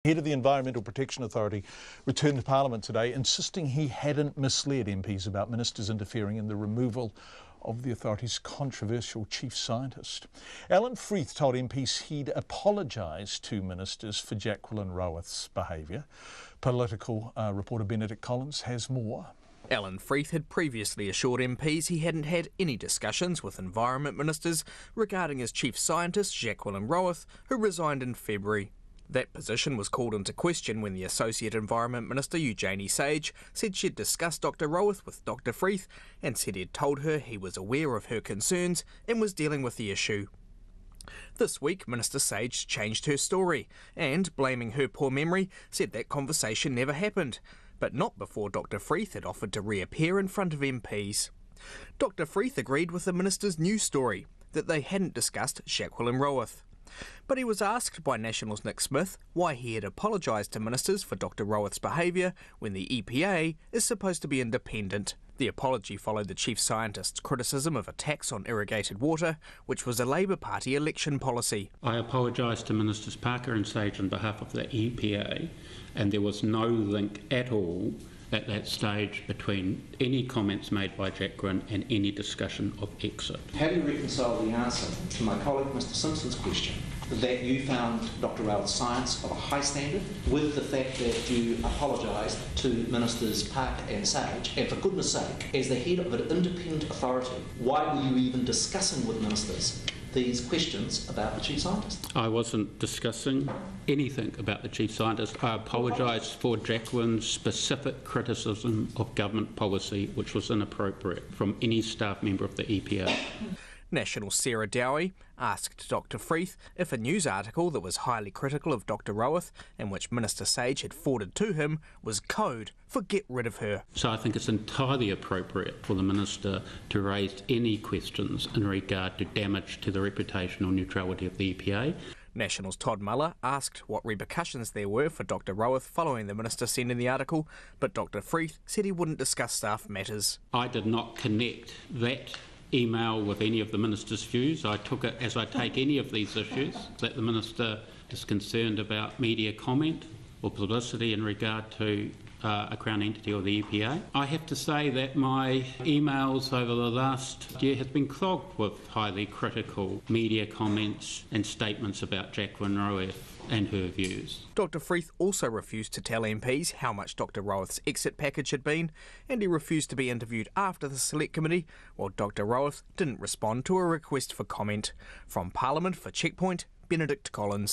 Head of the Environmental Protection Authority returned to Parliament today, insisting he hadn't misled MPs about ministers interfering in the removal of the authority's controversial chief scientist. Allan Freeth told MPs he'd apologised to ministers for Jacqueline Rowath's behaviour. Political reporter Benedict Collins has more. Allan Freeth had previously assured MPs he hadn't had any discussions with environment ministers regarding his chief scientist, Jacqueline Rowath, who resigned in February. That position was called into question when the Associate Environment Minister, Eugenie Sage, said she'd discussed Dr Rowath with Dr Freeth and said he'd told her he was aware of her concerns and was dealing with the issue. This week, Minister Sage changed her story and, blaming her poor memory, said that conversation never happened, but not before Dr Freeth had offered to reappear in front of MPs. Dr Freeth agreed with the minister's new story, that they hadn't discussed Jacqueline Rowath. But he was asked by National's Nick Smith why he had apologised to ministers for Dr Rowath's behaviour when the EPA is supposed to be independent. The apology followed the chief scientist's criticism of a tax on irrigated water, which was a Labour Party election policy. I apologise to Ministers Parker and Sage on behalf of the EPA, and there was no link at all at that stage between any comments made by Jacqueline and any discussion of exit. How do you reconcile the answer to my colleague Mr Simpson's question, that you found Dr Rowath's science of a high standard, with the fact that you apologised to Ministers Parker and Sage, and for goodness sake, as the head of an independent authority, why were you even discussing with ministers these questions about the chief scientist? I wasn't discussing anything about the chief scientist. I apologise for Jacqueline's specific criticism of government policy, which was inappropriate from any staff member of the EPA. National's Sarah Dowie asked Dr Freeth if a news article that was highly critical of Dr Rowath and which Minister Sage had forwarded to him was code for get rid of her. So I think it's entirely appropriate for the Minister to raise any questions in regard to damage to the reputational neutrality of the EPA. National's Todd Muller asked what repercussions there were for Dr Rowath following the Minister sending the article, but Dr Freeth said he wouldn't discuss staff matters. I did not connect that email with any of the Minister's views. I took it as I take any of these issues, that the Minister is concerned about media comment or publicity in regard to a Crown entity or the EPA. I have to say that my emails over the last year have been clogged with highly critical media comments and statements about Jacqueline Rowath and her views. Dr Freeth also refused to tell MPs how much Dr Rowath's exit package had been, and he refused to be interviewed after the Select Committee, while Dr Rowath didn't respond to a request for comment. From Parliament for Checkpoint, Benedict Collins.